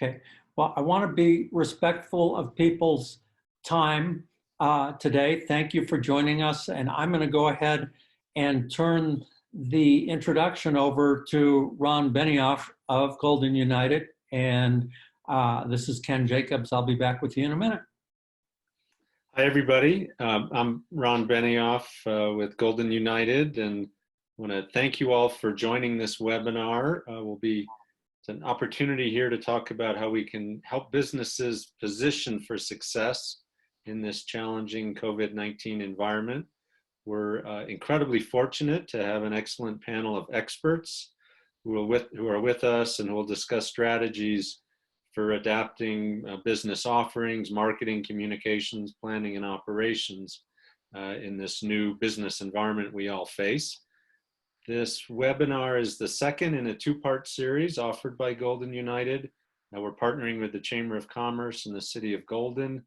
Okay. Well, I want to be respectful of people's time today. Thank you for joining us. And I'm going to go ahead and turn the introduction over to Ron Benioff of Golden United. And this is Ken Jacobs. I'll be back with you in a minute. Hi, everybody. I'm Ron Benioff with Golden United, and I want to thank you all for joining this webinar. It's an opportunity here to talk about how we can help businesses position for success in this challenging COVID-19 environment. We're incredibly fortunate to have an excellent panel of experts who are with us and who will discuss strategies for adapting business offerings, marketing, communications, planning, and operations in this new business environment we all face. This webinar is the second in a two-part series offered by Golden United. We're partnering with the Chamber of Commerce in the City of Golden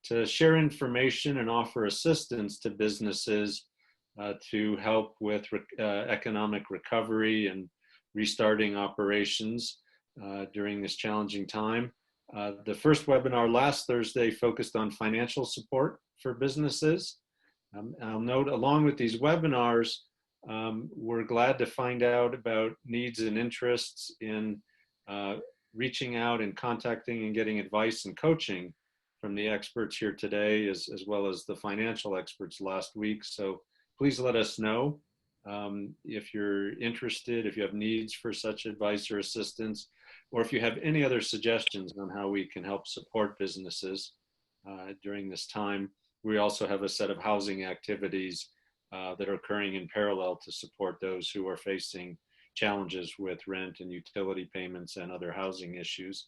to share information and offer assistance to businesses to help with economic recovery and restarting operations during this challenging time. The first webinar last Thursday focused on financial support for businesses. I'll note, along with these webinars, we're glad to find out about needs and interests in reaching out and contacting and getting advice and coaching from the experts here today, as well as the financial experts last week. So please let us know if you're interested, if you have needs for such advice or assistance, or if you have any other suggestions on how we can help support businesses during this time. We also have a set of housing activities that are occurring in parallel to support those who are facing challenges with rent and utility payments and other housing issues.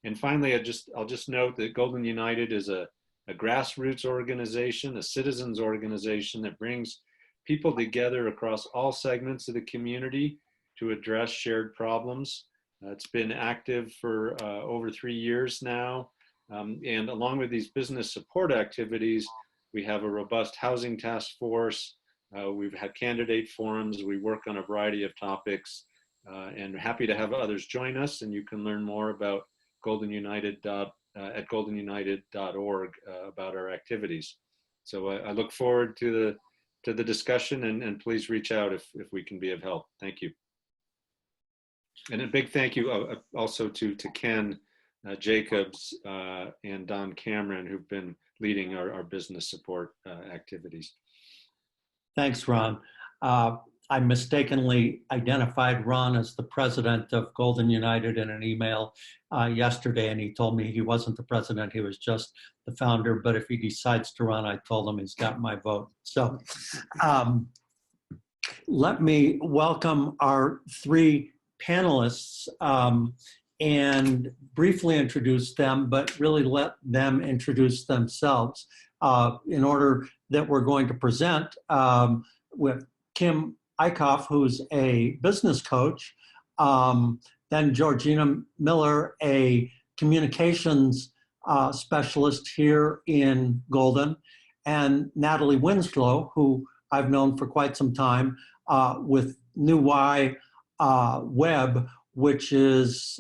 And finally, I'll just note that Golden United is a grassroots organization, a citizens organization that brings people together across all segments of the community to address shared problems. It's been active for over 3 years now. And along with these business support activities, we have a robust housing task force. We've had candidate forums. We work on a variety of topics, and happy to have others join us. And you can learn more about Golden United at goldenunited.org about our activities. So I look forward to the discussion, and please reach out if we can be of help. Thank you. And a big thank you also to Ken Jacobs and Don Cameron, who've been leading our business support activities. Thanks, Ron. I mistakenly identified Ron as the president of Golden United in an email yesterday, and he told me he wasn't the president, he was just the founder, but if he decides to run, I told him he's got my vote. So let me welcome our three panelists and briefly introduce them, but really let them introduce themselves in order that we're going to present with Kim Eickhoff, who's a business coach, then Georgina Miller, a communications specialist here in Golden, and Natalie Winslow, who I've known for quite some time with New Y Web, which is,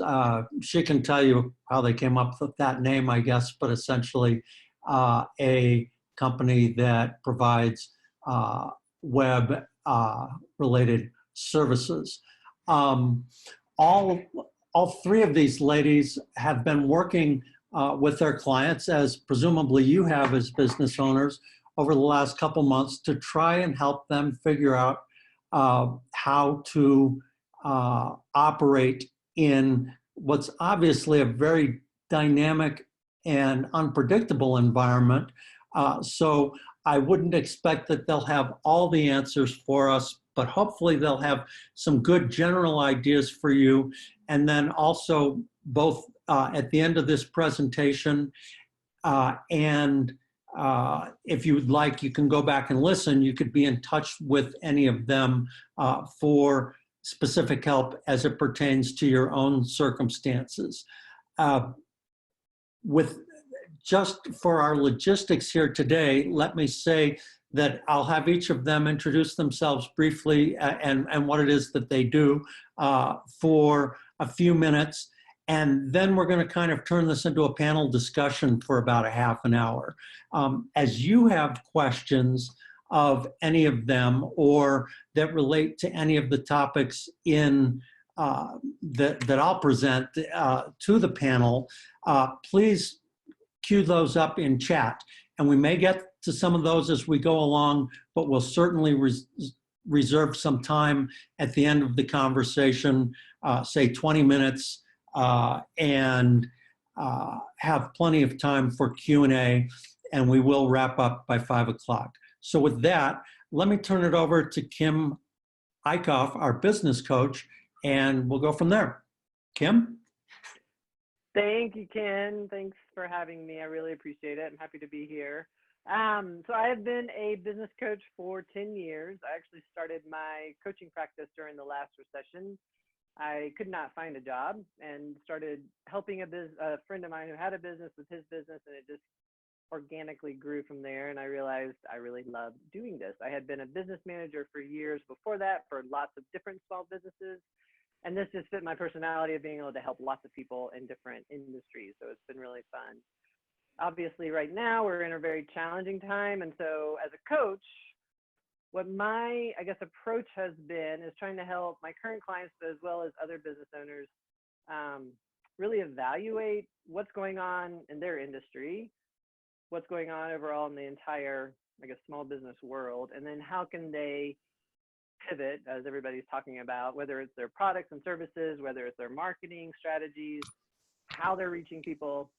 she can tell you how they came up with that name, I guess, but essentially a company that provides web related services. All three of these ladies have been working with their clients, as presumably you have as business owners, over the last couple months to try and help them figure out how to operate in what's obviously a very dynamic and unpredictable environment. So I wouldn't expect that they'll have all the answers for us, but hopefully they'll have some good general ideas for you. And then also both at the end of this presentation and if you would like, you can go back and listen. You could be in touch with any of them for specific help as it pertains to your own circumstances. Just for our logistics here today, let me say that I'll have each of them introduce themselves briefly and what it is that they do for a few minutes. And then we're going to kind of turn this into a panel discussion for about a half an hour. As you have questions of any of them or that relate to any of the topics in that I'll present to the panel, please queue those up in chat. And we may get to some of those as we go along, but we'll certainly reserve some time at the end of the conversation, say 20 minutes, and have plenty of time for Q&A, and we will wrap up by 5 o'clock. So with that, let me turn it over to Kim Eickhoff, our business coach, and we'll go from there. Kim? Thank you, Ken. Thanks for having me. I really appreciate it. I'm happy to be here. So I have been a business coach for 10 years. I actually started my coaching practice during the last recession. I could not find a job and started helping a friend of mine who had a business with his business, and it just organically grew from there. And I realized I really loved doing this. I had been a business manager for years before that for lots of different small businesses. And this just fit my personality of being able to help lots of people in different industries. So it's been really fun. Obviously, right now, we're in a very challenging time. And so as a coach, what my, I guess, approach has been is trying to help my current clients, as well as other business owners, really evaluate what's going on in their industry, what's going on overall in the entire, I guess, small business world, and then how can they pivot, as everybody's talking about, whether it's their products and services, whether it's their marketing strategies, how they're reaching people,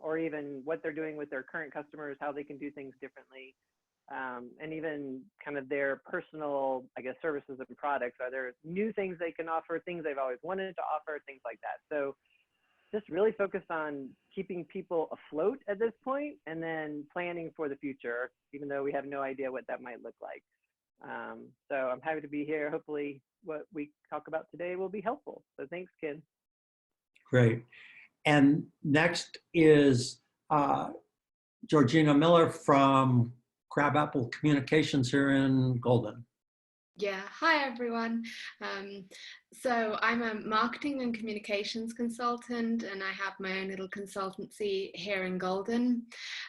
or even what they're doing with their current customers, how they can do things differently, and even kind of their personal, I guess, services and products. Are there new things they can offer, things they've always wanted to offer, things like that. So just really focus on keeping people afloat at this point, and then planning for the future, even though we have no idea what that might look like. So I'm happy to be here. Hopefully what we talk about today will be helpful. So thanks, Ken. Great. And next is Georgina Miller from Crabapple Communications here in Golden. Yeah, hi everyone. So I'm a marketing and communications consultant, and I have my own little consultancy here in Golden.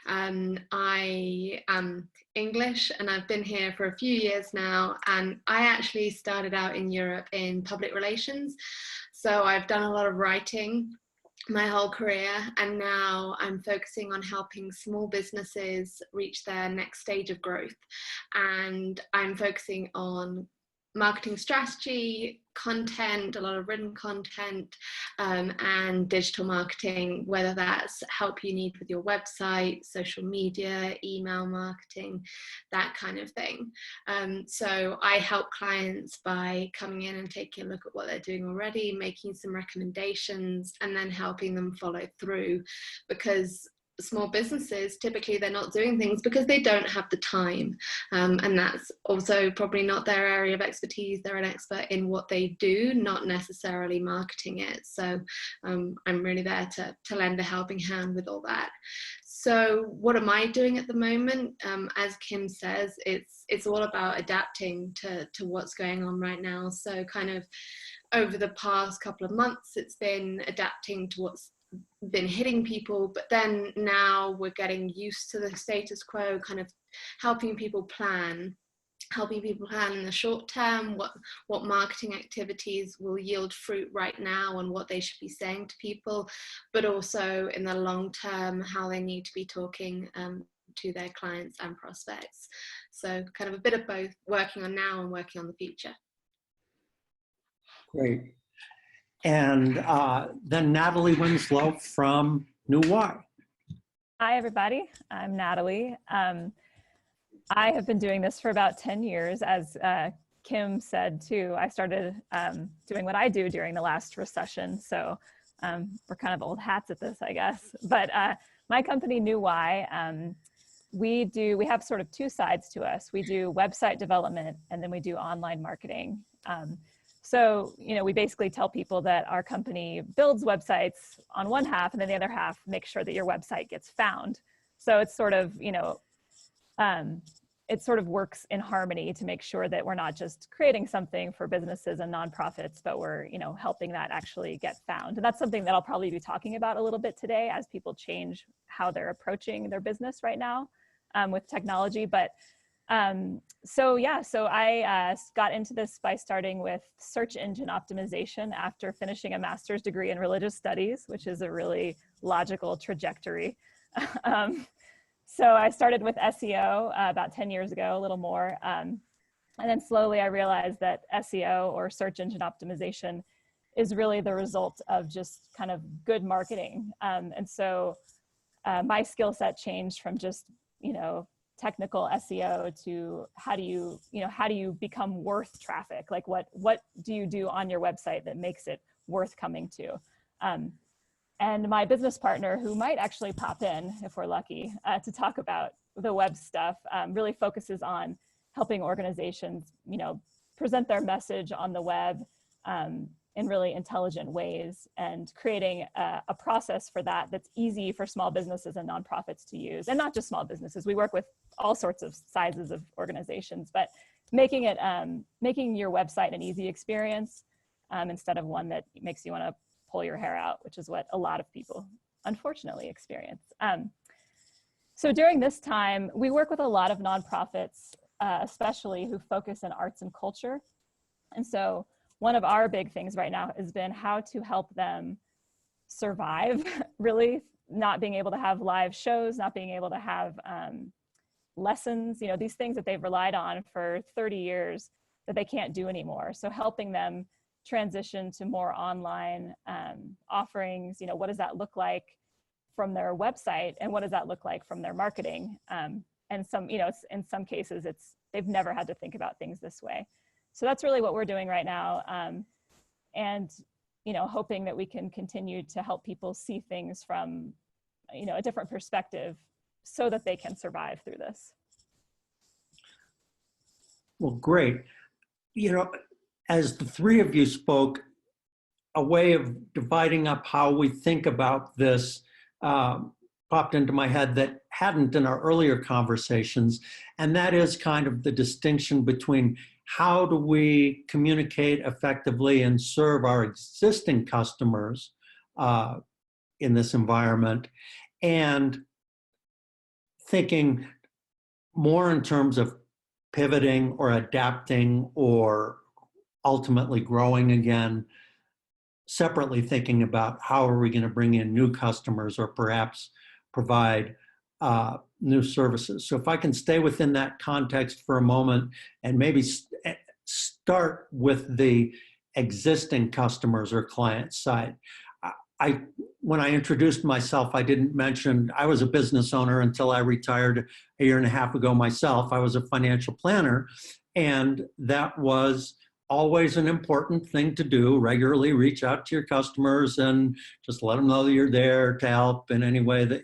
I am English, and I've been here for a few years now, and I actually started out in Europe in public relations. So I've done a lot of writing my whole career, and now I'm focusing on helping small businesses reach their next stage of growth. And I'm focusing on marketing strategy, content, a lot of written content, and digital marketing, whether that's help you need with your website, social media, email marketing, that kind of thing. So I help clients by coming in and taking a look at what they're doing already, making some recommendations, and then helping them follow through, because small businesses, typically they're not doing things because they don't have the time, and that's also probably not their area of expertise. They're an expert in what they do, not necessarily marketing it. So I'm really there to lend a helping hand with all that. So what am I doing at the moment? As Kim says, it's all about adapting to what's going on right now. So kind of over the past couple of months, it's been adapting to what's been hitting people, but then now we're getting used to the status quo, kind of helping people plan in the short term, what marketing activities will yield fruit right now and what they should be saying to people, but also in the long term, how they need to be talking to their clients and prospects. So kind of a bit of both, working on now and working on the future. Great. And then Natalie Winslow from New Y. Hi, everybody. I'm Natalie. I have been doing this for about 10 years. As Kim said, too, I started doing what I do during the last recession. So we're kind of old hats at this, I guess. But my company, New Y, we have sort of two sides to us. We do website development, and then we do online marketing. So, we basically tell people that our company builds websites on one half, and then the other half makes sure that your website gets found. So it's sort of, it sort of works in harmony to make sure that we're not just creating something for businesses and nonprofits, but we're, you know, helping that actually get found. And that's something that I'll probably be talking about a little bit today as people change how they're approaching their business right now with technology. But so I got into this by starting with search engine optimization after finishing a master's degree in religious studies, which is a really logical trajectory. So I started with SEO about 10 years ago, a little more. And then slowly I realized that SEO, or search engine optimization, is really the result of just kind of good marketing. And so my skill set changed from just, you know, technical SEO to how do you become worth traffic? Like what do you do on your website that makes it worth coming to? And my business partner, who might actually pop in if we're lucky to talk about the web stuff, really focuses on helping organizations, you know, present their message on the web in really intelligent ways, and creating a process for that that's easy for small businesses and nonprofits to use. And not just small businesses, we work with all sorts of sizes of organizations, but making your website an easy experience instead of one that makes you want to pull your hair out, which is what a lot of people unfortunately experience. So during this time, we work with a lot of nonprofits, especially who focus in arts and culture. And so one of our big things right now has been how to help them survive, really, not being able to have live shows, not being able to have lessons, you know, these things that they've relied on for 30 years that they can't do anymore. So helping them transition to more online offerings, you know, what does that look like from their website, and what does that look like from their marketing? And some, you know, in some cases, they've never had to think about things this way. So that's really what we're doing right now. And, you know, hoping that we can continue to help people see things from, you know, a different perspective so that they can survive through this. Well, great. You know, as the three of you spoke, a way of dividing up how we think about this popped into my head that hadn't in our earlier conversations, and that is kind of the distinction between how do we communicate effectively and serve our existing customers in this environment, and thinking more in terms of pivoting or adapting or ultimately growing again, separately thinking about how are we going to bring in new customers or perhaps provide new services. So if I can stay within that context for a moment and maybe start with the existing customers or client side. When I introduced myself, I didn't mention I was a business owner until I retired a year and a half ago myself. I was a financial planner, and that was always an important thing to do. Regularly reach out to your customers and just let them know that you're there to help in any way that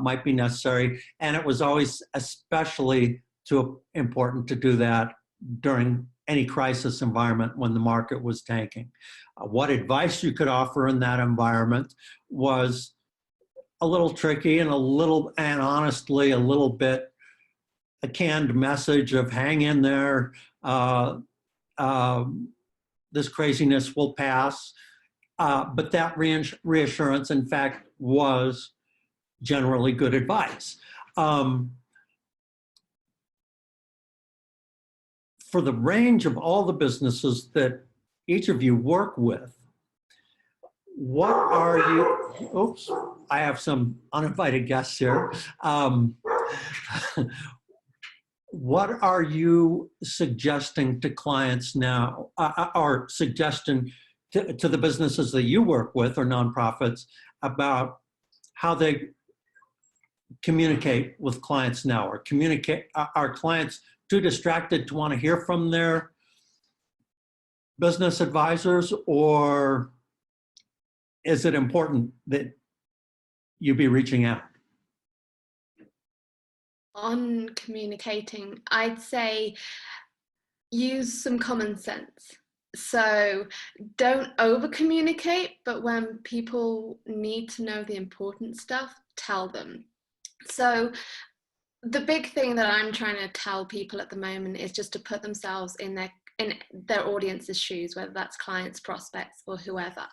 might be necessary. And it was always especially important to do that during any crisis environment when the market was tanking. What advice you could offer in that environment was a little tricky and honestly a little bit a canned message of hang in there, this craziness will pass. But that reassurance, in fact, was generally good advice. For the range of all the businesses that each of you work with, what are you, oops, I have some uninvited guests here. What are you suggesting to clients now, or suggesting to the businesses that you work with or nonprofits about how they communicate with clients now, or are clients too distracted to want to hear from their business advisors, or is it important that you be reaching out? On communicating, I'd say use some common sense. So don't over communicate, but when people need to know the important stuff, tell them. So The big thing that I'm trying to tell people at the moment is just to put themselves in their audience's shoes, whether that's clients, prospects, or whoever.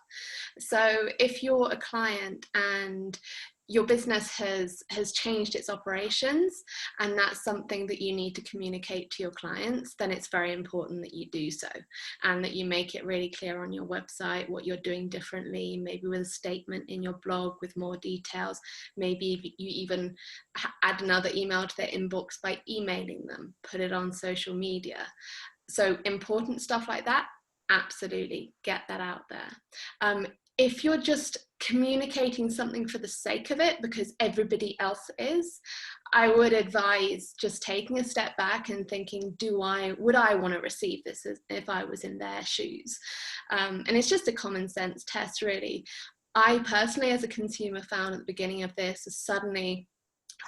So if you're a client and your business has changed its operations, and that's something that you need to communicate to your clients, then it's very important that you do so, and that you make it really clear on your website what you're doing differently, maybe with a statement in your blog with more details. Maybe you even add another email to their inbox by emailing them, put it on social media. So important stuff like that, absolutely get that out there. If you're just communicating something for the sake of it because everybody else is, I would advise just taking a step back and thinking, would I want to receive this if I was in their shoes? And it's just a common sense test, really. I personally, as a consumer, found at the beginning of this, suddenly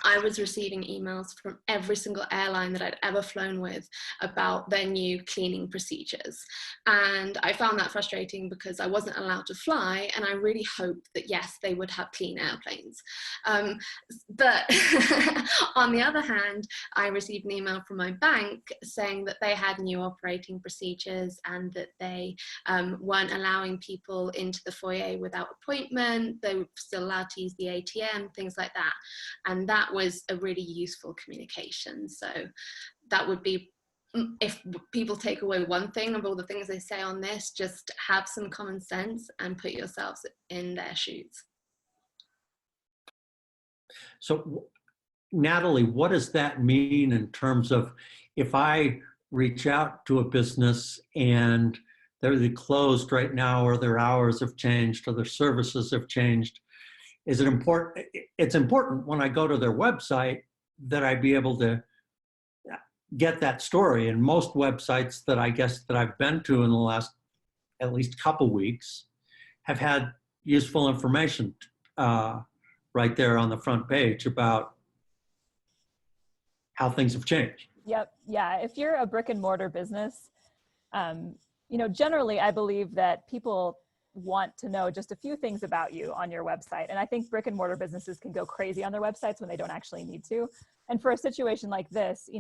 I was receiving emails from every single airline that I'd ever flown with about their new cleaning procedures. And I found that frustrating because I wasn't allowed to fly, and I really hoped that, yes, they would have clean airplanes. But on the other hand, I received an email from my bank saying that they had new operating procedures and that they weren't allowing people into the foyer without appointment. They were still allowed to use the ATM, things like that. And that was a really useful communication. So that would be, if people take away one thing of all the things they say on this, just have some common sense and put yourselves in their shoes. So, Natalie, what does that mean in terms of if I reach out to a business and they're either closed right now or their hours have changed or their services have changed? Is it important? It's important when I go to their website that I be able to get that story. And most websites that I guess that I've been to in the last at least couple weeks have had useful information right there on the front page about how things have changed. Yep. Yeah. If you're a brick and mortar business, generally I believe that people want to know just a few things about you on your website. And I think brick and mortar businesses can go crazy on their websites when they don't actually need to. And for a situation like this,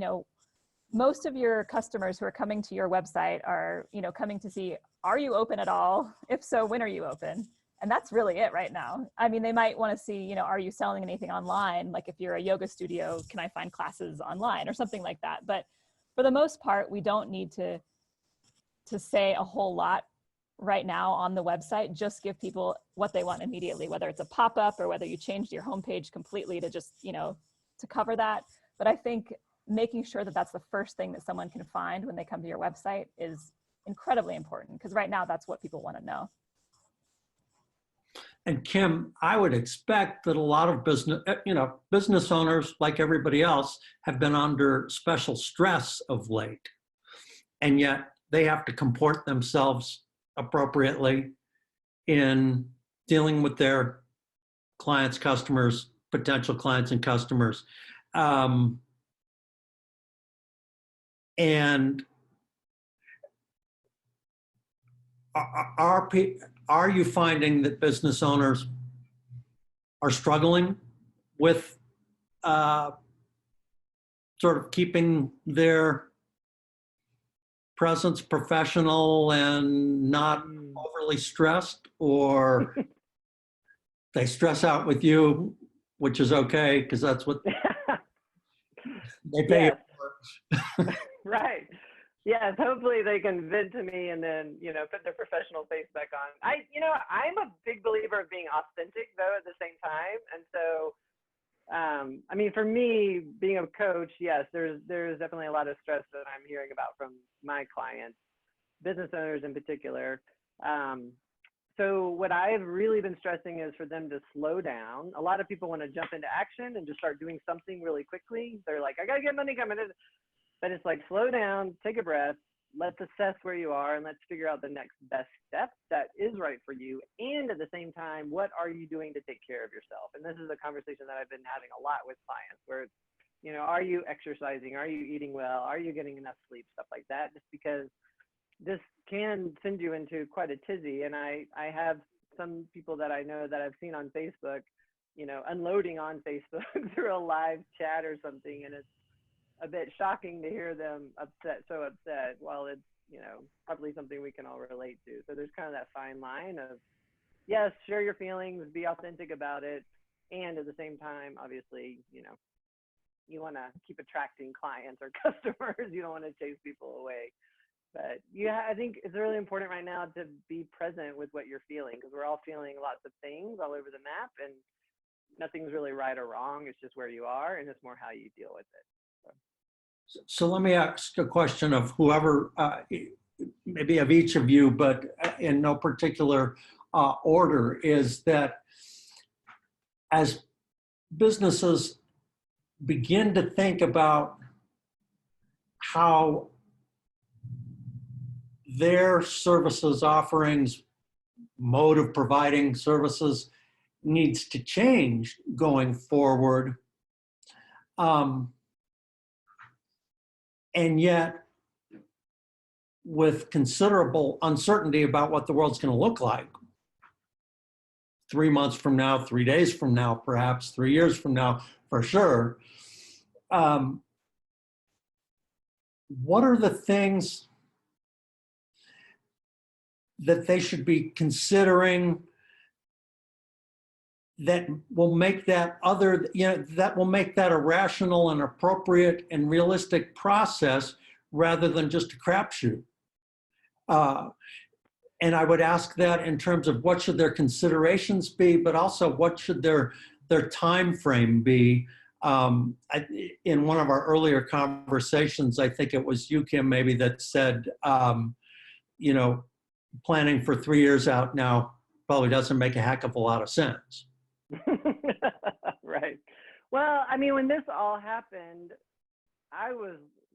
most of your customers who are coming to your website are, coming to see, are you open at all? If so, when are you open? And that's really it right now. I mean, they might want to see, are you selling anything online? Like if you're a yoga studio, can I find classes online or something like that? But for the most part, we don't need to say a whole lot right now on the website. Just give people what they want immediately, whether it's a pop-up or whether you changed your homepage completely to just, to cover that. But I think making sure that that's the first thing that someone can find when they come to your website is incredibly important, because right now that's what people want to know. And Kim, I would expect that a lot of business owners, like everybody else, have been under special stress of late. And yet they have to comport themselves appropriately in dealing with their clients, customers, potential clients and customers. And are you finding that business owners are struggling with sort of keeping their presence professional and not overly stressed, or they stress out with you, which is okay because that's what they pay you for? Right. Yes, hopefully they can vent to me and then, put their professional face back on. I'm a big believer of being authentic though at the same time. And so, for me, being a coach, yes, there's definitely a lot of stress that I'm hearing about from my clients, business owners in particular. So what I've really been stressing is for them to slow down. A lot of people want to jump into action and just start doing something really quickly. They're like, I got to get money coming in. But it's like, slow down, take a breath, let's assess where you are, and let's figure out the next best step that is right for you. And at the same time, what are you doing to take care of yourself? And this is a conversation that I've been having a lot with clients where it's, are you exercising? Are you eating well? Are you getting enough sleep? Stuff like that, just because this can send you into quite a tizzy. And I have some people that I know that I've seen on Facebook unloading on Facebook through a live chat or something. And it's a bit shocking to hear them so upset, while it's, probably something we can all relate to. So there's kind of that fine line of, yes, share your feelings, be authentic about it. And at the same time, obviously, you want to keep attracting clients or customers. You don't want to chase people away. But yeah, I think it's really important right now to be present with what you're feeling, because we're all feeling lots of things all over the map, and nothing's really right or wrong. It's just where you are, and it's more how you deal with it. So let me ask a question of whoever, maybe of each of you, but in no particular order, is that as businesses begin to think about how their services offerings, mode of providing services needs to change going forward, and yet with considerable uncertainty about what the world's going to look like 3 months from now, 3 days from now, perhaps 3 years from now, for sure. What are the things that they should be considering that will make that that will make that a rational and appropriate and realistic process rather than just a crapshoot? And I would ask that in terms of what should their considerations be, but also what should their time frame be. In one of our earlier conversations, I think it was you, Kim, maybe, that said, planning for 3 years out now probably doesn't make a heck of a lot of sense. Right. Well, I mean, when this all happened,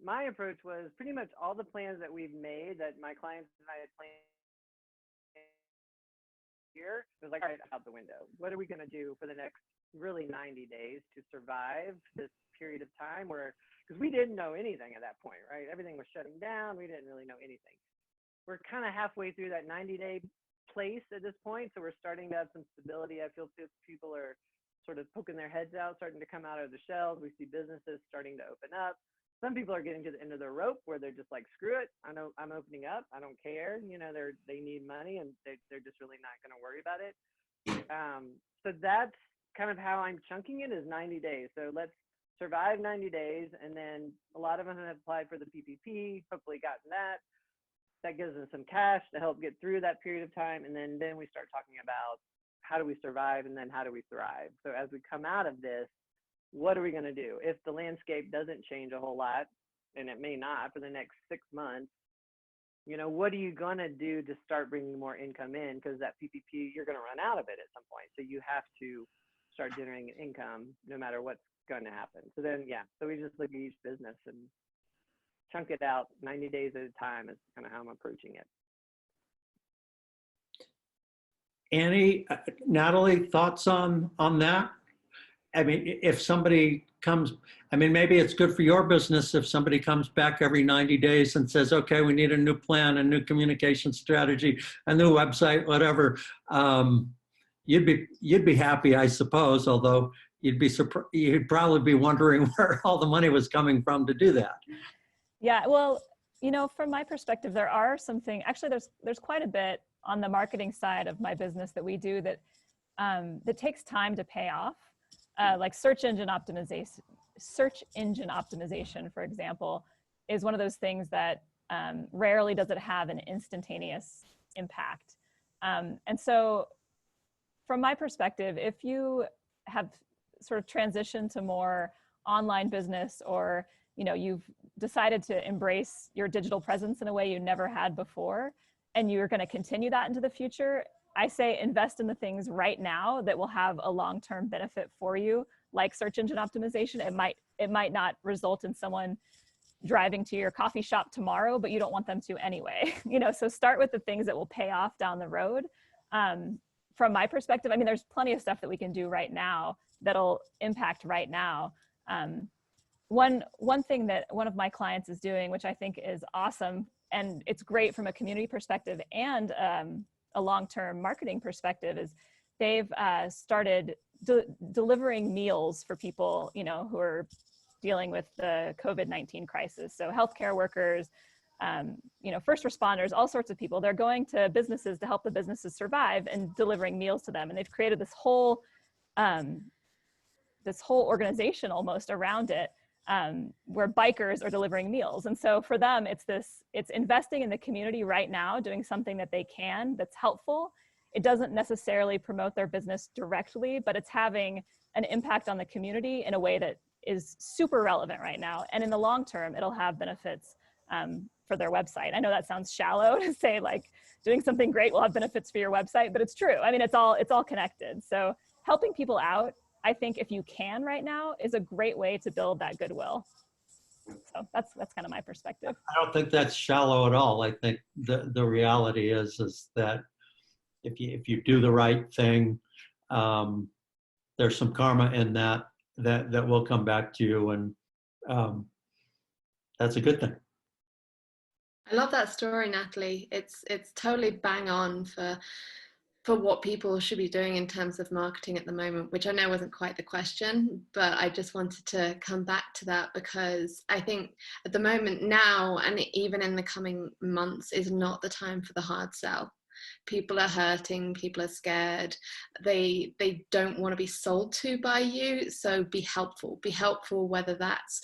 my approach was pretty much all the plans that we've made, that my clients and I had planned here, it was like, all right, out the window. What are we going to do for the next really 90 days to survive this period of time because we didn't know anything at that point, right? Everything was shutting down. We didn't really know anything. We're kind of halfway through that 90-day place at this point. So we're starting to have some stability. I feel people are sort of poking their heads out, starting to come out of the shells. We see businesses starting to open up. Some people are getting to the end of their rope where they're just like, screw it. I know I'm opening up. I don't care. They need money, and they're just really not going to worry about it. So that's kind of how I'm chunking it, is 90 days. So let's survive 90 days. And then a lot of them have applied for the PPP, hopefully gotten that. That gives them some cash to help get through that period of time. And then we start talking about how do we survive, and then how do we thrive? So as we come out of this, what are we going to do? If the landscape doesn't change a whole lot, and it may not for the next 6 months, what are you going to do to start bringing more income in? Because that PPP, you're going to run out of it at some point. So you have to start generating income no matter what's going to happen. So then, so we just look at each business and chunk it out 90 days at a time is kind of how I'm approaching it. Annie, Natalie, thoughts on that? I mean, if somebody comes, maybe it's good for your business if somebody comes back every 90 days and says, okay, we need a new plan, a new communication strategy, a new website, whatever. You'd be happy, I suppose, although you'd probably be wondering where all the money was coming from to do that. Yeah, well, from my perspective, there are some things, actually there's quite a bit on the marketing side of my business that we do that takes time to pay off. Like search engine optimization, for example, is one of those things that rarely does it have an instantaneous impact. And so from my perspective, if you have sort of transitioned to more online business, or you've decided to embrace your digital presence in a way you never had before, and you're going to continue that into the future, I say invest in the things right now that will have a long-term benefit for you, like search engine optimization. It might not result in someone driving to your coffee shop tomorrow, but you don't want them to anyway. So start with the things that will pay off down the road. From my perspective, there's plenty of stuff that we can do right now that'll impact right now. One thing that one of my clients is doing, which I think is awesome, and it's great from a community perspective and a long-term marketing perspective, is they've started delivering meals for people, you know, who are dealing with the COVID-19 crisis. So healthcare workers, you know, first responders, all sorts of people. They're going to businesses to help the businesses survive and delivering meals to them. And they've created this whole organization almost around it, where bikers are delivering meals. And so for them, it's investing in the community right now, doing something that they can that's helpful. It doesn't necessarily promote their business directly, but it's having an impact on the community in a way that is super relevant right now. And in the long term, it'll have benefits for their website. I know that sounds shallow to say like doing something great will have benefits for your website, but it's true. I mean, it's all connected. So helping people out, I think if you can right now, is a great way to build that goodwill. So that's kind of my perspective. I don't think that's shallow at all. I think the reality is that if you do the right thing, there's some karma in that will come back to you, and that's a good thing. I love that story, Natalie. It's totally bang on for what people should be doing in terms of marketing at the moment, which I know wasn't quite the question, but I just wanted to come back to that because I think at the moment now, and even in the coming months, is not the time for the hard sell. People are hurting, people are scared, they don't want to be sold to by you, so be helpful, whether that's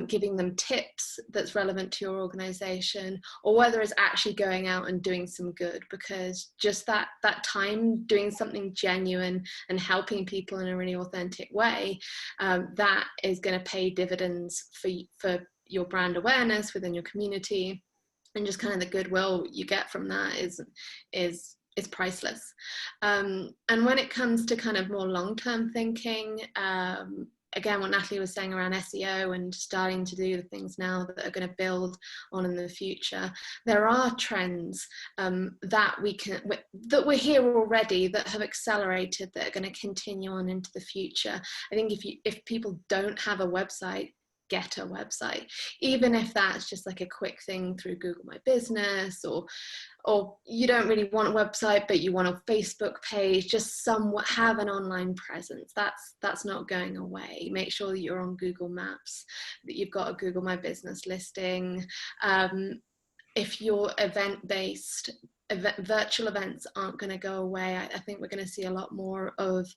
giving them tips that's relevant to your organization, or whether it's actually going out and doing some good, because just that time doing something genuine and helping people in a really authentic way, that is going to pay dividends for your brand awareness within your community, and just kind of the goodwill you get from that is priceless. And when it comes to kind of more long-term thinking, again, what Natalie was saying around SEO and starting to do the things now that are going to build on in the future, there are trends that we're here already that have accelerated, that are going to continue on into the future. I think if people don't have a website, get a website, even if that's just like a quick thing through Google My Business, or you don't really want a website but you want a Facebook page, just somewhat have an online presence. That's not going away. Make sure that you're on Google Maps, that you've got a Google My Business listing. If you're event-based, virtual events aren't going to go away. I think we're going to see a lot more of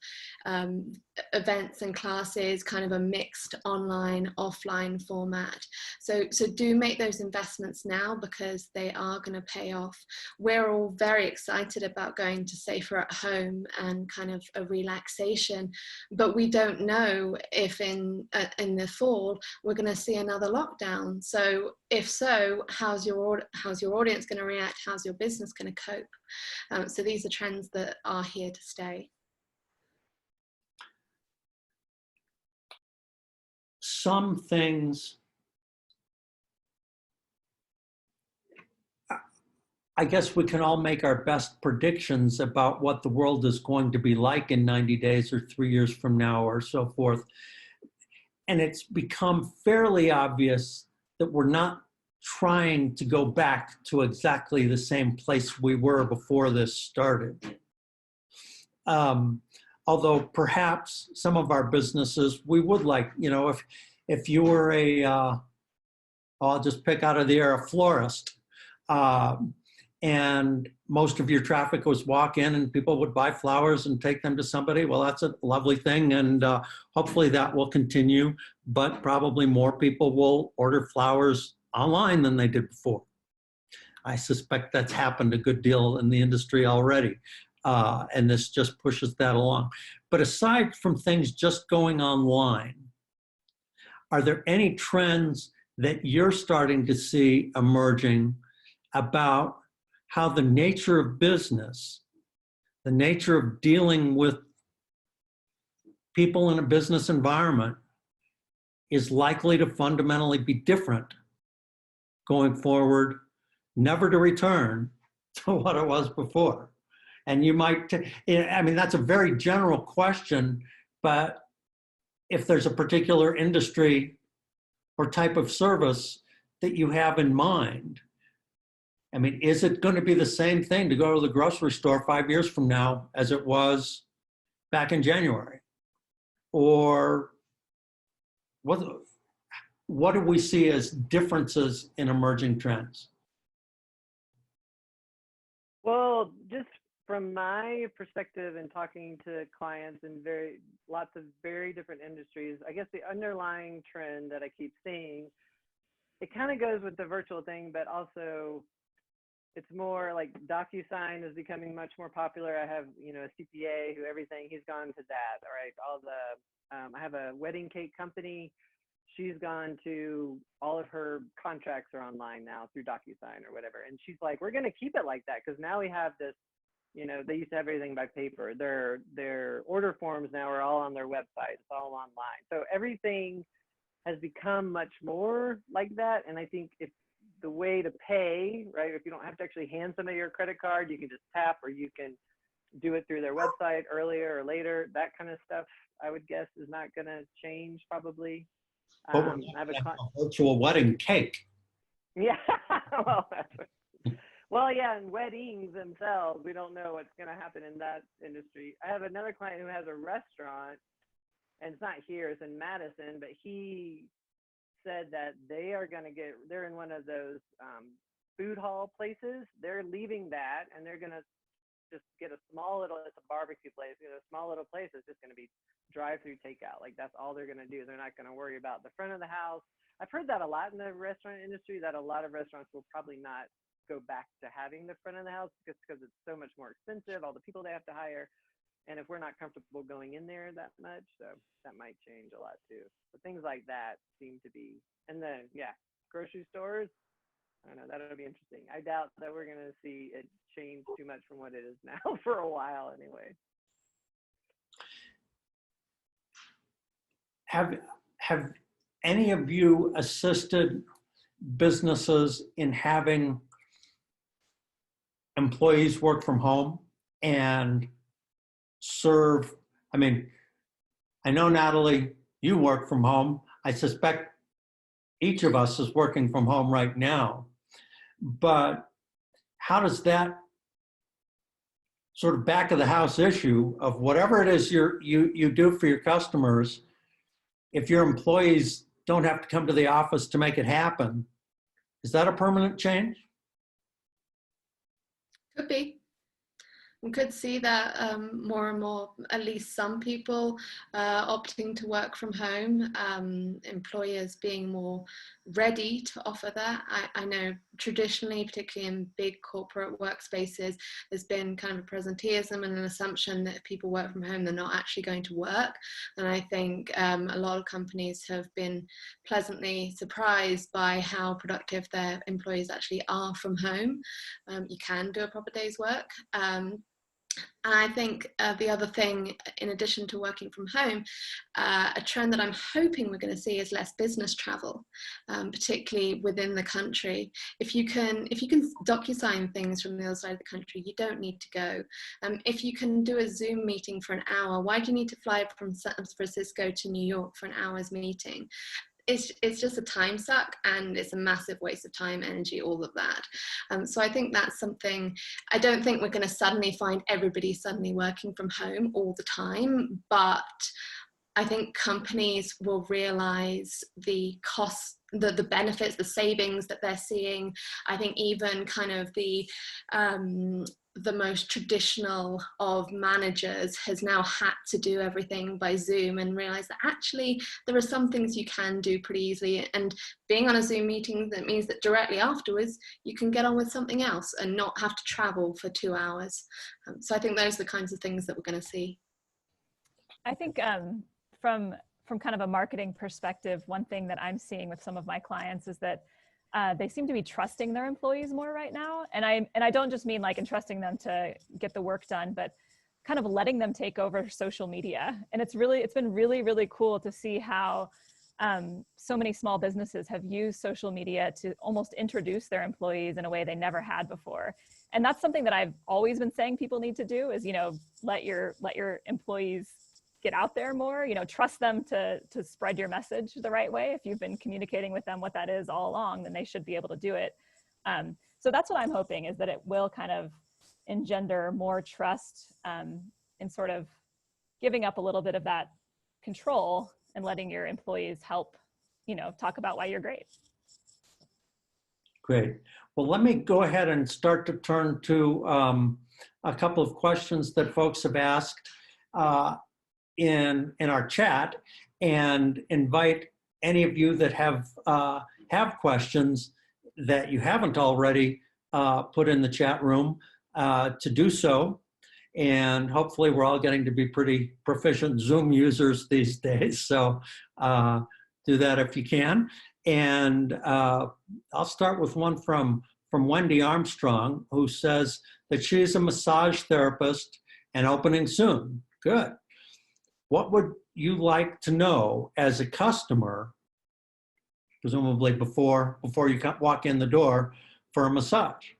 events and classes, kind of a mixed online, offline format. So do make those investments now, because they are going to pay off. We're all very excited about going to safer at home and kind of a relaxation, but we don't know if in the fall we're going to see another lockdown. So if so, how's your audience going to react? How's your business going to cope? So these are trends that are here to stay. Some things, I guess we can all make our best predictions about what the world is going to be like in 90 days or 3 years from now or so forth. And it's become fairly obvious that we're not trying to go back to exactly the same place we were before this started. Although perhaps some of our businesses, we would like, you know, if you were I'll just pick out of the air, a florist, and most of your traffic was walk in and people would buy flowers and take them to somebody, well, that's a lovely thing, and hopefully that will continue, but probably more people will order flowers online than they did before. I suspect that's happened a good deal in the industry already. And this just pushes that along. But aside from things just going online, are there any trends that you're starting to see emerging about how the nature of business, the nature of dealing with people in a business environment, is likely to fundamentally be different going forward, never to return to what it was before? And you might, I mean, that's a very general question, but if there's a particular industry or type of service that you have in mind, I mean, is it going to be the same thing to go to the grocery store 5 years from now as it was back in January? Or what do we see as differences in emerging trends? Well, just from my perspective and talking to clients in lots of very different industries, I guess the underlying trend that I keep seeing, it kind of goes with the virtual thing, but also it's more like DocuSign is becoming much more popular. I have, a CPA who he's gone to that. All right. I have a wedding cake company. She's gone to all of her contracts are online now through DocuSign or whatever. And she's like, we're going to keep it like that because now we have this, they used to have everything by paper. Their order forms now are all on their website. It's all online. So everything has become much more like that. And I think if the way to pay, right, if you don't have to actually hand somebody your credit card, you can just tap, or you can do it through their website earlier or later. That kind of stuff, I would guess, is not going to change probably. I have a virtual wedding cake. Yeah, yeah, and weddings themselves, we don't know what's going to happen in that industry. I have another client who has a restaurant, and it's not here, it's in Madison, but he said that they're in one of those food hall places. They're leaving that, and they're going to just get it's a barbecue place, a small little place that's just going to be drive-through takeout. Like that's all they're going to do. They're not going to worry about the front of the house. I've heard that a lot in the restaurant industry, that a lot of restaurants will probably not go back to having the front of the house just because it's so much more expensive, all the people they have to hire. And if we're not comfortable going in there that much, so that might change a lot too. But things like that seem to be, and then, grocery stores, I don't know, that'll be interesting. I doubt that we're going to see it change too much from what it is now for a while anyway. Have any of you assisted businesses in having employees work from home and serve? I mean, I know, Natalie, you work from home. I suspect each of us is working from home right now. But how does that sort of back of the house issue of whatever it is you do for your customers, if your employees don't have to come to the office to make it happen, is that a permanent change? Could be. We could see that more and more, at least some people opting to work from home, employers being more ready to offer that. I know traditionally, particularly in big corporate workspaces, there's been kind of a presenteeism and an assumption that if people work from home, they're not actually going to work. And I think a lot of companies have been pleasantly surprised by how productive their employees actually are from home. You can do a proper day's work. And I think the other thing, in addition to working from home, a trend that I'm hoping we're going to see is less business travel, particularly within the country. If you can DocuSign things from the other side of the country, you don't need to go. If you can do a Zoom meeting for an hour, why do you need to fly from San Francisco to New York for an hour's meeting? It's just a time suck, and it's a massive waste of time, energy, all of that. So I think that's something. I don't think we're going to suddenly find everybody suddenly working from home all the time, but I think companies will realize the cost, the benefits, the savings that they're seeing. I think even kind of the most traditional of managers has now had to do everything by Zoom and realize that actually there are some things you can do pretty easily. And being on a Zoom meeting, that means that directly afterwards, you can get on with something else and not have to travel for 2 hours. So I think those are the kinds of things that we're going to see. I think from kind of a marketing perspective, one thing that I'm seeing with some of my clients is that they seem to be trusting their employees more right now. And I don't just mean like entrusting them to get the work done, but kind of letting them take over social media. And it's been really, really cool to see how so many small businesses have used social media to almost introduce their employees in a way they never had before. And that's something that I've always been saying people need to do is, let your employees get out there more, trust them to spread your message the right way. If you've been communicating with them what that is all along, then they should be able to do it. So that's what I'm hoping, is that it will kind of engender more trust in sort of giving up a little bit of that control and letting your employees help, talk about why you're great. Great. Well, let me go ahead and start to turn to a couple of questions that folks have asked in our chat, and invite any of you that have questions that you haven't already put in the chat room to do so. And hopefully we're all getting to be pretty proficient Zoom users these days. So do that if you can. And I'll start with one from Wendy Armstrong, who says that she's a massage therapist and opening soon. Good. What would you like to know as a customer, presumably before you walk in the door for a massage?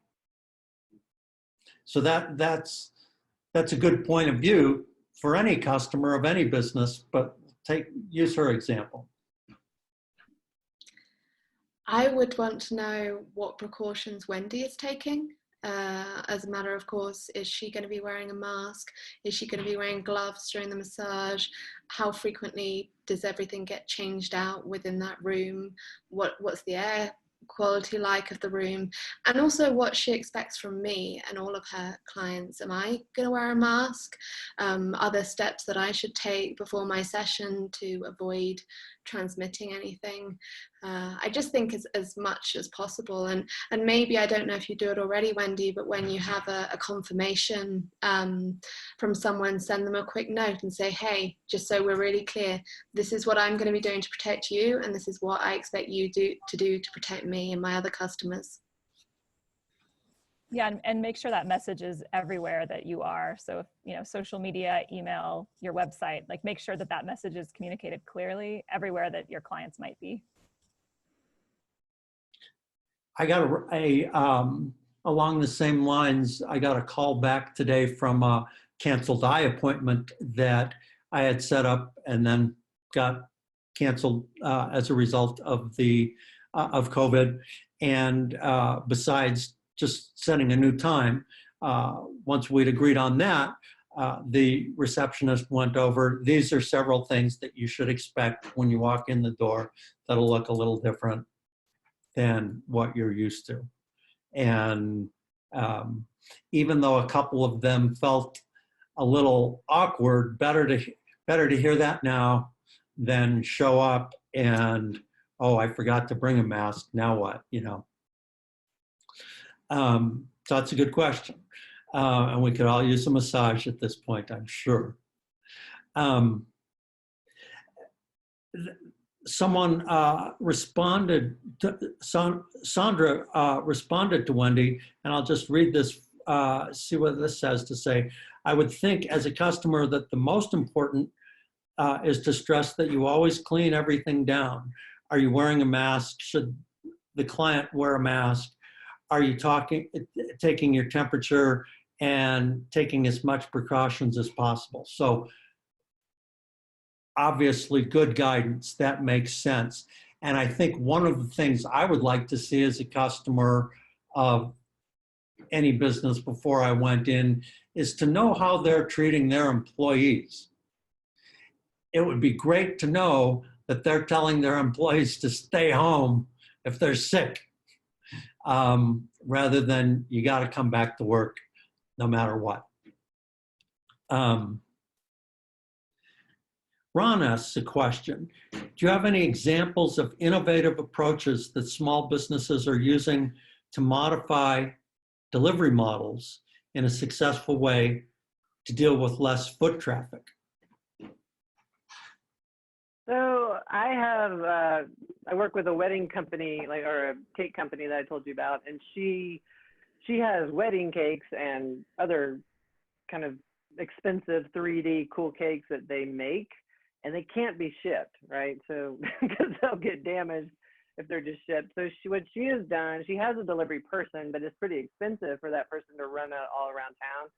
So that's a good point of view for any customer of any business, but use her example. I would want to know what precautions Wendy is taking. As a matter of course, is she going to be wearing a mask? Is she going to be wearing gloves during the massage? How frequently does everything get changed out within that room? What's the air quality like of the room? And also what she expects from me and all of her clients. Am I going to wear a mask? Are there steps that I should take before my session to avoid transmitting anything? I just think as much as possible, and maybe, I don't know if you do it already, Wendy, but when you have a confirmation from someone, send them a quick note and say, hey, just so we're really clear, this is what I'm going to be doing to protect you, and this is what I expect you to do to protect me and my other customers. Yeah, and make sure that message is everywhere that you are. So if, social media, email, your website, like make sure that message is communicated clearly everywhere that your clients might be. I got along the same lines, I got a call back today from a canceled eye appointment that I had set up and then got canceled as a result of of COVID. And besides just setting a new time, once we'd agreed on that, the receptionist went over, these are several things that you should expect when you walk in the door that'll look a little different than what you're used to. And even though a couple of them felt a little awkward, better to hear that now than show up and, oh, I forgot to bring a mask, now what, So that's a good question. And we could all use a massage at this point, I'm sure. Someone responded to, Sandra responded to Wendy, and I'll just read this, see what this has to say. I would think as a customer that the most important is to stress that you always clean everything down. Are you wearing a mask? Should the client wear a mask? Are you taking your temperature and taking as much precautions as possible? So obviously good guidance, that makes sense. And I think one of the things I would like to see as a customer of any business before I went in is to know how they're treating their employees. It would be great to know that they're telling their employees to stay home if they're sick, rather than you got to come back to work no matter what. Ron asks a question. Do you have any examples of innovative approaches that small businesses are using to modify delivery models in a successful way to deal with less foot traffic? So I work with a wedding company, or a cake company that I told you about, and she has wedding cakes and other kind of expensive 3D cool cakes that they make, and they can't be shipped, right? So because they'll get damaged if they're just shipped. So what she has done, she has a delivery person, but it's pretty expensive for that person to run it all around town.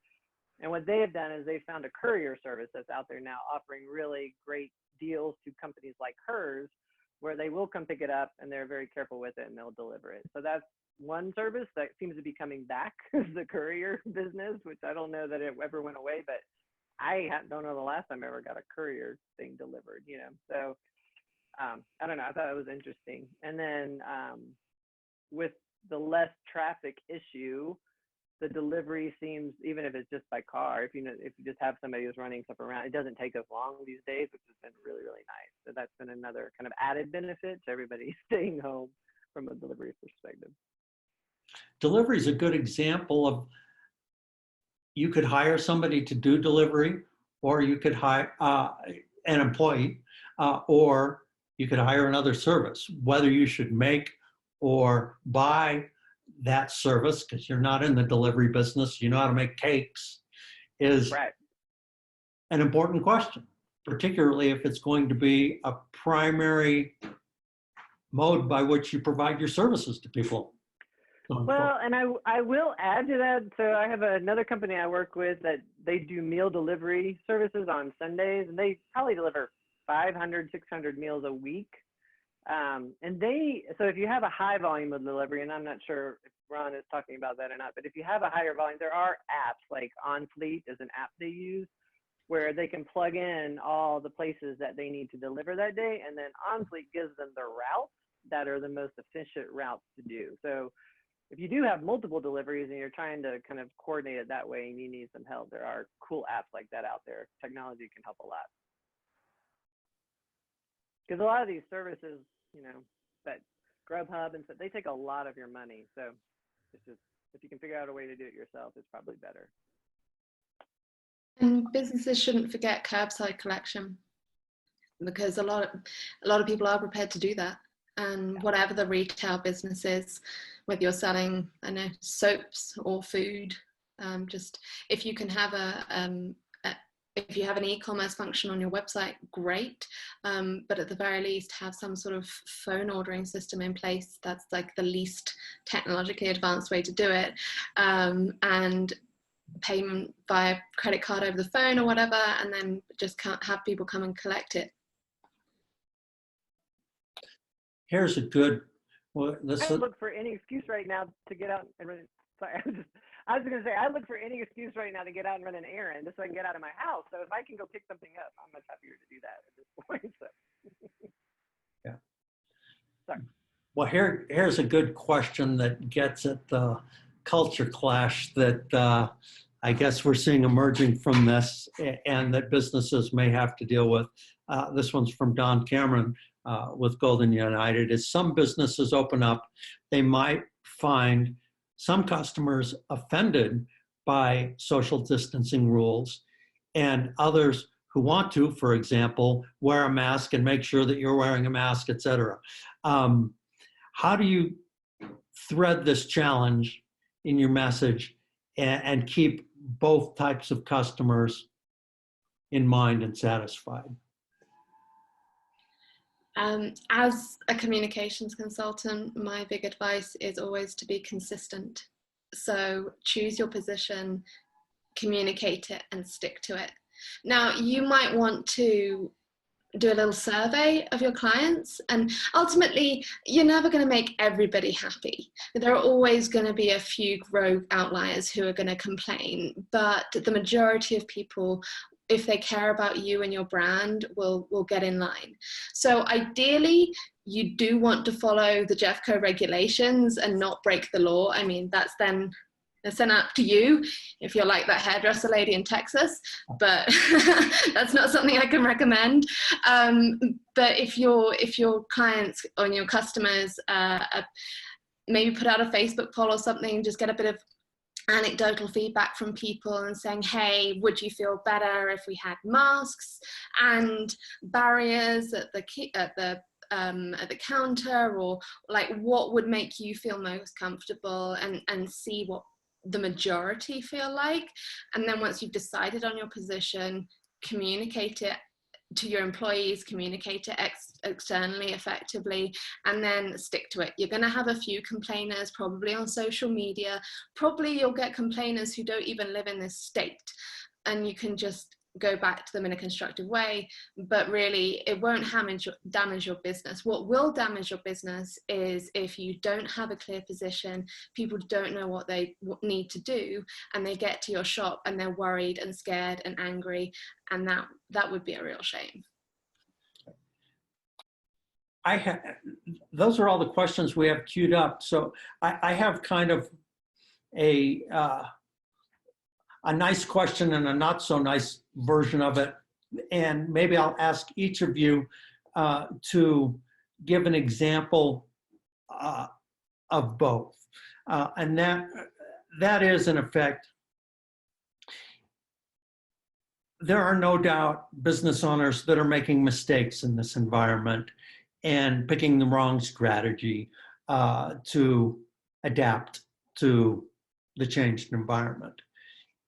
And what they have done is they found a courier service that's out there now offering really great deals to companies like hers, where they will come pick it up and they're very careful with it and they'll deliver it. So that's one service that seems to be coming back, is the courier business, which I don't know that it ever went away, but don't know the last time I ever got a courier thing delivered, you know. So I don't know. I thought it was interesting. And then with the less traffic issue, the delivery seems, even if it's just by car, if you just have somebody who's running stuff around, it doesn't take as long these days, which has been really, really nice. So that's been another kind of added benefit to everybody staying home from a delivery perspective. Delivery is a good example of, you could hire somebody to do delivery, or you could hire an employee, or you could hire another service. Whether you should make or buy that service, because you're not in the delivery business, you know how to make cakes, is Right. an important question, particularly if it's going to be a primary mode by which you provide your services to people. Well, and I will add to that. So I have another company I work with that they do meal delivery services on Sundays, and they probably deliver 500, 600 meals a week. So if you have a high volume of delivery, and I'm not sure if Ron is talking about that or not, but if you have a higher volume, there are apps like OnFleet is an app they use where they can plug in all the places that they need to deliver that day. And then OnFleet gives them the routes that are the most efficient routes to do. So if you do have multiple deliveries and you're trying to kind of coordinate it that way and you need some help, there are cool apps like that out there. Technology can help a lot. Because a lot of these services, you know, that Grubhub and stuff, they take a lot of your money. So it's just, if you can figure out a way to do it yourself, it's probably better. And businesses shouldn't forget curbside collection, because a lot of people are prepared to do that. And whatever the retail business is, whether you're selling, I know, soaps or food, just if you can have if you have an e-commerce function on your website, great. But at the very least, have some sort of phone ordering system in place. That's like the least technologically advanced way to do it. And payment via credit card over the phone or whatever, and then just have people come and collect it. Here's a good, well, I look for any excuse right now to get out and run. Sorry, I was going to say, I look for any excuse right now to get out and run an errand just so I can get out of my house. So if I can go pick something up, I'm much happier to do that at this point. So. Yeah. Sorry. Well, here's a good question that gets at the culture clash that I guess we're seeing emerging from this, and that businesses may have to deal with. This one's from Don Cameron with Golden United. As some businesses open up, they might find some customers offended by social distancing rules, and others who want to, for example, wear a mask and make sure that you're wearing a mask, et cetera. How do you thread this challenge in your message and keep both types of customers in mind and satisfied? As a communications consultant, my big advice is always to be consistent. So choose your position, communicate it, and stick to it. Now, you might want to do a little survey of your clients, and ultimately you're never going to make everybody happy. There are always going to be a few rogue outliers who are going to complain, but the majority of people, if they care about you and your brand, will get in line. So ideally, you do want to follow the Jeffco regulations and not break the law. I mean, that's then up to you if you're like that hairdresser lady in Texas, but that's not something I can recommend. But if your clients or your customers maybe put out a Facebook poll or something, just get a bit of anecdotal feedback from people and saying, hey, would you feel better if we had masks and barriers at the counter, or like what would make you feel most comfortable, and see what the majority feel like. And then once you've decided on your position, communicate it to your employees, communicate it externally effectively, and then stick to it. You're going to have a few complainers probably on social media. Probably you'll get complainers who don't even live in this state, and you can just go back to them in a constructive way, but really it won't damage your business. What will damage your business is if you don't have a clear position, people don't know what they need to do, and they get to your shop and they're worried and scared and angry, and that would be a real shame. Those are all the questions we have queued up. So I have kind of a nice question and a not so nice version of it. And maybe I'll ask each of you to give an example of both. And that is, in effect, there are no doubt business owners that are making mistakes in this environment and picking the wrong strategy to adapt to the changed environment.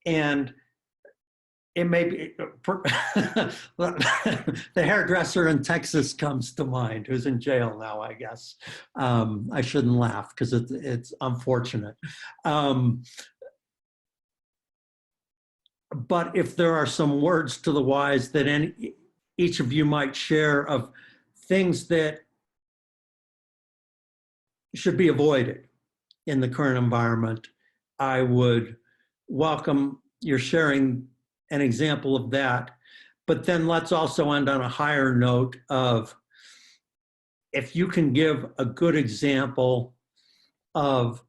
And it may be, the hairdresser in Texas comes to mind, who's in jail now, I guess. I shouldn't laugh because it's unfortunate. But if there are some words to the wise that each of you might share of things that should be avoided in the current environment, I would welcome your sharing an example of that. But then let's also end on a higher note of, if you can give a good example of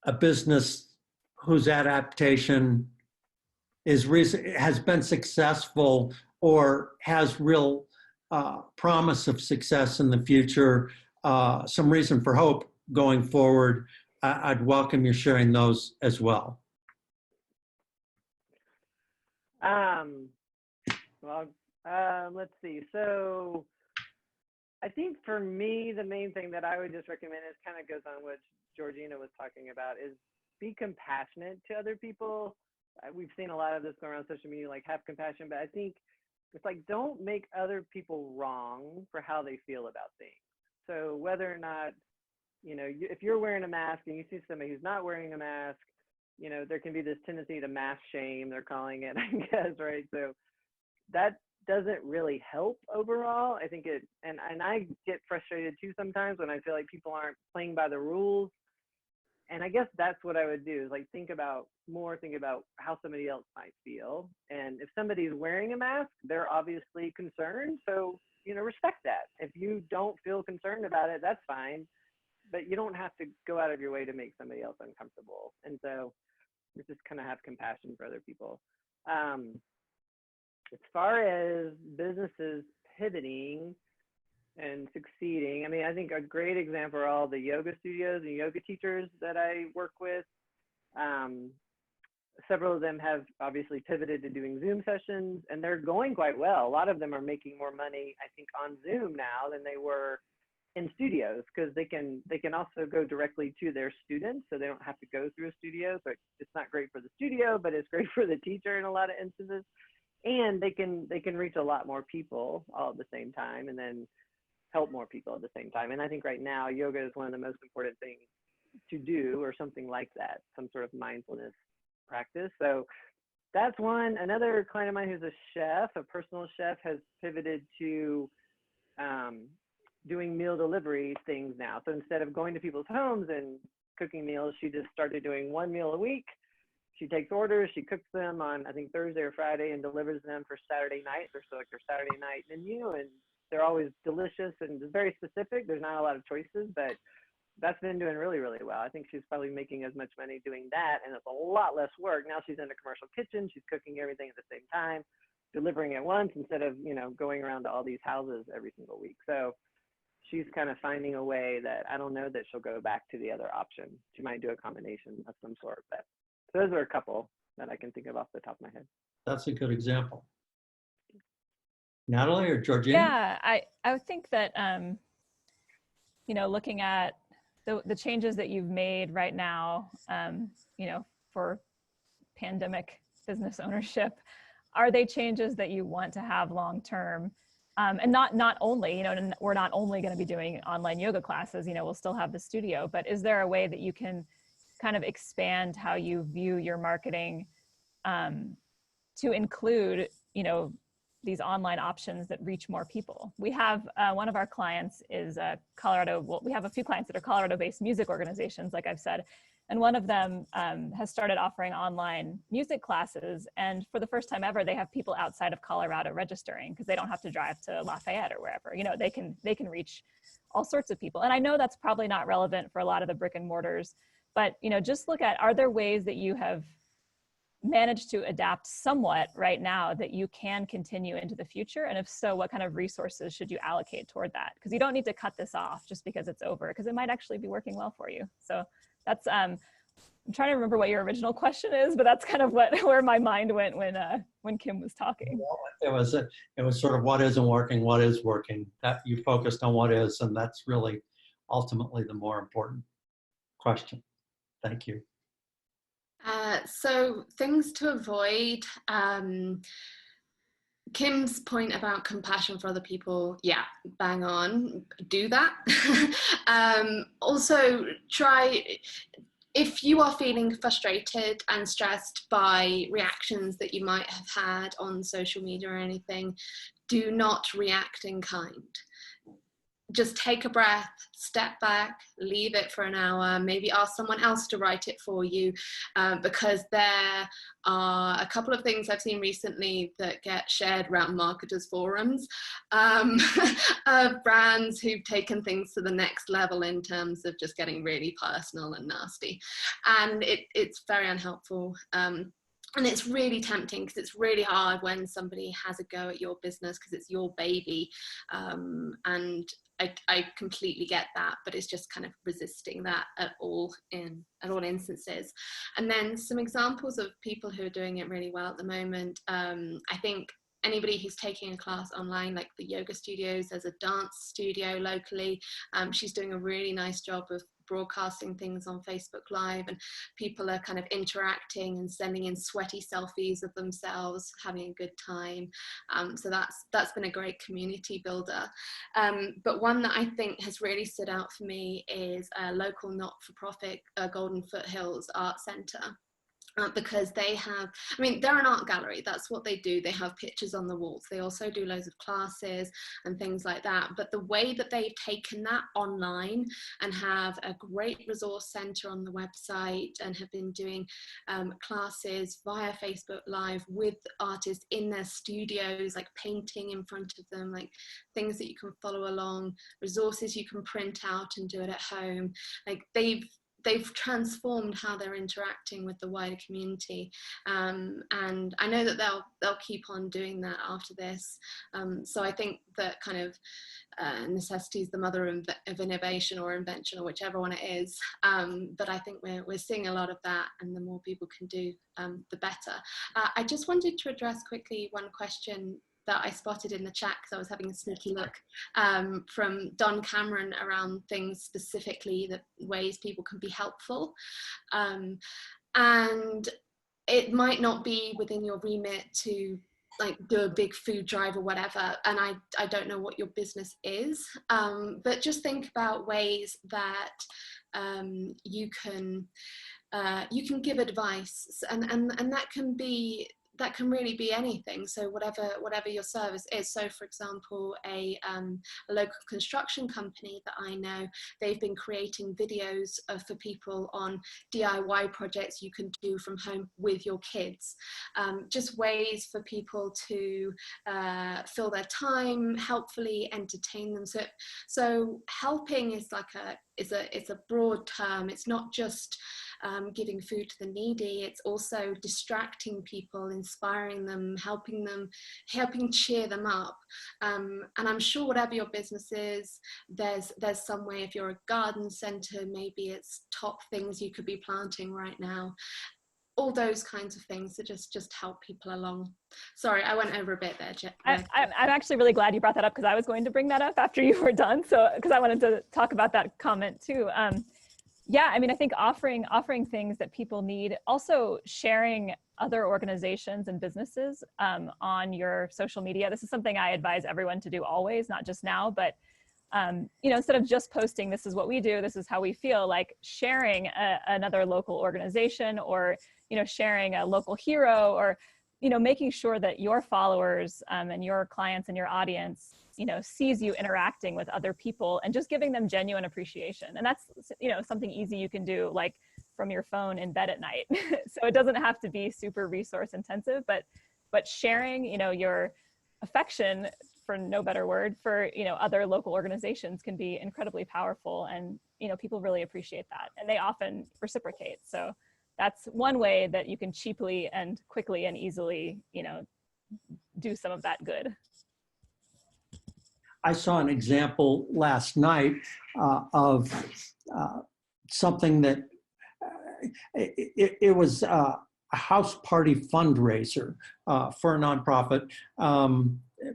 a business whose adaptation has been successful or has real promise of success in the future, some reason for hope going forward, I'd welcome you sharing those as well. Let's see. So I think for me, the main thing that I would just recommend is kind of goes on what Georgina was talking about, is be compassionate to other people. We've seen a lot of this going around social media, like have compassion, but I think it's like, don't make other people wrong for how they feel about things. So whether or not, if you're wearing a mask and you see somebody who's not wearing a mask, there can be this tendency to mask shame, they're calling it, I guess, right? So that doesn't really help overall. I think and I get frustrated too sometimes when I feel like people aren't playing by the rules. And I guess that's what I would do, is like think about how somebody else might feel. And if somebody's wearing a mask, they're obviously concerned. So, respect that. If you don't feel concerned about it, that's fine. But you don't have to go out of your way to make somebody else uncomfortable. And so you just kind of have compassion for other people. As far as businesses pivoting and succeeding, I think a great example are all the yoga studios and yoga teachers that I work with. Several of them have obviously pivoted to doing Zoom sessions, and they're going quite well. A lot of them are making more money, I think, on Zoom now than they were in studios, because they can also go directly to their students, so they don't have to go through a studio. So it's not great for the studio, but it's great for the teacher in a lot of instances. And they can reach a lot more people all at the same time, and then help more people at the same time. And I think right now yoga is one of the most important things to do, or something like that, some sort of mindfulness practice. So that's one. Another client of mine who's a chef, a personal chef, has pivoted to doing meal delivery things now. So instead of going to people's homes and cooking meals, she just started doing one meal a week. She takes orders, she cooks them on, I think, Thursday or Friday, and delivers them for Saturday night. They're so like their Saturday night menu, and they're always delicious and very specific. There's not a lot of choices, but that's been doing really, really well. I think she's probably making as much money doing that, and it's a lot less work. Now she's in a commercial kitchen. She's cooking everything at the same time, delivering at once instead of, going around to all these houses every single week. So she's kind of finding a way that I don't know that she'll go back to the other option. She might do a combination of some sort, but those are a couple that I can think of off the top of my head. That's a good example. Natalie or Georgina? Yeah, I would think that, looking at the changes that you've made right now, for pandemic business ownership, are they changes that you want to have long-term? And not only, we're not only going to be doing online yoga classes, we'll still have the studio, but is there a way that you can kind of expand how you view your marketing to include, you know, these online options that reach more people. We have one of our clients is we have a few clients that are Colorado-based music organizations, like I've said, and one of them has started offering online music classes. And for the first time ever, they have people outside of Colorado registering because they don't have to drive to Lafayette or wherever. You know, they can reach all sorts of people. And I know that's probably not relevant for a lot of the brick and mortars, but you know, just look at, are there ways that you have managed to adapt somewhat right now that you can continue into the future? And if so, what kind of resources should you allocate toward that? Because you don't need to cut this off just because it's over, because it might actually be working well for you. So that's, I'm trying to remember what your original question is, but that's kind of where my mind went when Kim was talking. It was sort of what isn't working, what is working. That you focused on what is, and that's really ultimately the more important question. Thank you. So things to avoid. Kim's point about compassion for other people, yeah, bang on, do that. Also try, if you are feeling frustrated and stressed by reactions that you might have had on social media or anything, do not react in kind. Just take a breath, step back, leave it for an hour, maybe ask someone else to write it for you, because there are a couple of things I've seen recently that get shared around marketers forums of brands who've taken things to the next level in terms of just getting really personal and nasty. And it's very unhelpful. And it's really tempting because it's really hard when somebody has a go at your business because it's your baby. And I completely get that, but it's just kind of resisting that at all instances. And then some examples of people who are doing it really well at the moment. I think anybody who's taking a class online, like the yoga studios, there's a dance studio locally. She's doing a really nice job of broadcasting things on Facebook Live, and people are kind of interacting and sending in sweaty selfies of themselves having a good time. So that's been a great community builder. But one that I think has really stood out for me is a local not-for-profit Golden Foothills Art Centre. Because they have, I mean, they're an art gallery, that's what they do. They have pictures on the walls. They also do loads of classes and things like that. But the way that they've taken that online and have a great resource center on the website and have been doing classes via Facebook Live with artists in their studios, like painting in front of them, like things that you can follow along, resources you can print out and do it at home. Like they've transformed how they're interacting with the wider community, and I know that they'll keep on doing that after this. So I think that kind of necessity is the mother of innovation or invention, or whichever one it is. But I think we're seeing a lot of that, and the more people can do, the better. I just wanted to address quickly one question that I spotted in the chat because I was having a sneaky look, from Don Cameron around things specifically, that ways people can be helpful. And it might not be within your remit to like do a big food drive or whatever, and I don't know what your business is, but just think about ways that you can give advice, and that can really be anything. So whatever your service is. So for example, a local construction company that I know, they've been creating videos for people on DIY projects you can do from home with your kids. Just ways for people to fill their time, helpfully entertain them. So helping is like it's a broad term. It's not just giving food to the needy, it's also distracting people, inspiring them, helping cheer them up. And I'm sure whatever your business is, there's some way. If you're a garden centre, maybe it's top things you could be planting right now. All those kinds of things that just help people along. Sorry, I went over a bit there, Jen. I'm actually really glad you brought that up, because I was going to bring that up after you were done. So, because I wanted to talk about that comment too. Yeah, I mean, I think offering things that people need, also sharing other organizations and businesses on your social media. This is something I advise everyone to do always, not just now, but instead of just posting, this is what we do, this is how we feel, like sharing another local organization, or sharing a local hero, or making sure that your followers and your clients and your audience, sees you interacting with other people and just giving them genuine appreciation. And that's, something easy you can do, like from your phone in bed at night. So it doesn't have to be super resource intensive, but sharing, your affection, for no better word, for, other local organizations can be incredibly powerful. And, people really appreciate that. And they often reciprocate. So that's one way that you can cheaply and quickly and easily, do some of that good. I saw an example last night of something that it was a house party fundraiser for a nonprofit.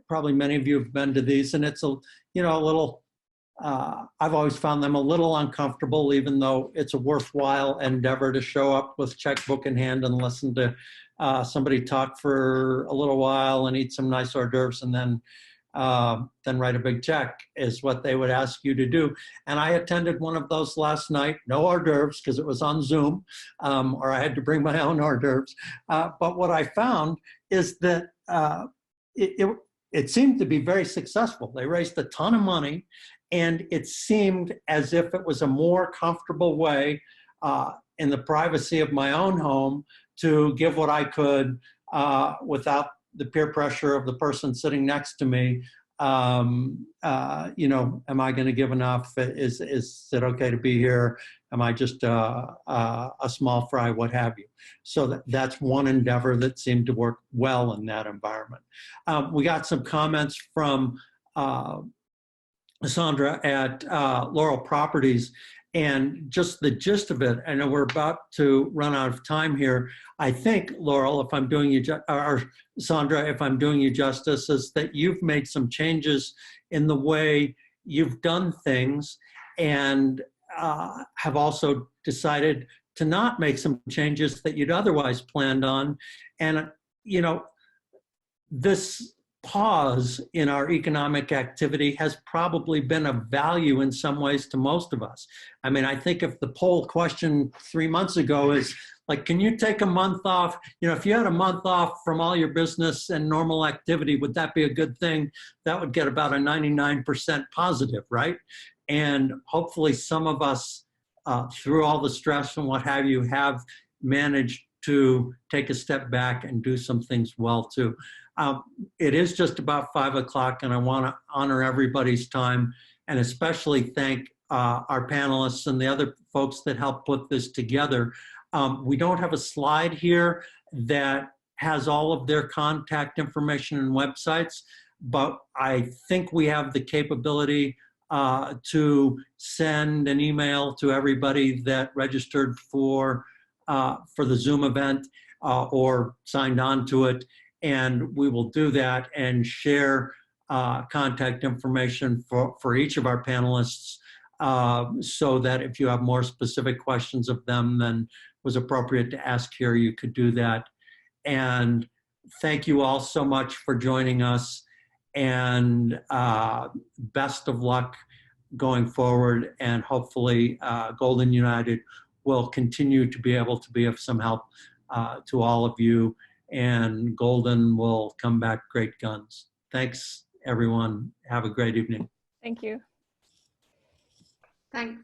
Probably many of you have been to these, and it's a little. I've always found them a little uncomfortable, even though it's a worthwhile endeavor to show up with checkbook in hand and listen to somebody talk for a little while and eat some nice hors d'oeuvres and then write a big check is what they would ask you to do. And I attended one of those last night, no hors d'oeuvres because it was on Zoom, or I had to bring my own hors d'oeuvres. But what I found is that it seemed to be very successful. They raised a ton of money, and it seemed as if it was a more comfortable way in the privacy of my own home to give what I could without the peer pressure of the person sitting next to me. Am I going to give enough? Is it okay to be here? Am I just a small fry, what have you? So that's one endeavor that seemed to work well in that environment. We got some comments from Sandra at Laurel Properties, and just the gist of it. I know we're about to run out of time here. I think, Laurel, if I'm doing you, or Sandra, if I'm doing you justice, is that you've made some changes in the way you've done things, and have also decided to not make some changes that you'd otherwise planned on. And, this pause in our economic activity has probably been of value in some ways to most of us. I mean, I think if the poll question 3 months ago is like, can you take a month off? If you had a month off from all your business and normal activity, would that be a good thing? That would get about a 99% positive, right? And hopefully some of us, through all the stress and what have you, have managed to take a step back and do some things well too. It is just about 5 o'clock, and I want to honor everybody's time and especially thank our panelists and the other folks that helped put this together. We don't have a slide here that has all of their contact information and websites, but I think we have the capability to send an email to everybody that registered for the Zoom event or signed on to it. And we will do that and share contact information for each of our panelists so that if you have more specific questions of them than was appropriate to ask here, you could do that. And thank you all so much for joining us, and best of luck going forward. And hopefully Golden United will continue to be able to be of some help to all of you, and Golden will come back great guns. Thanks, everyone. Have a great evening. Thank you. Thanks.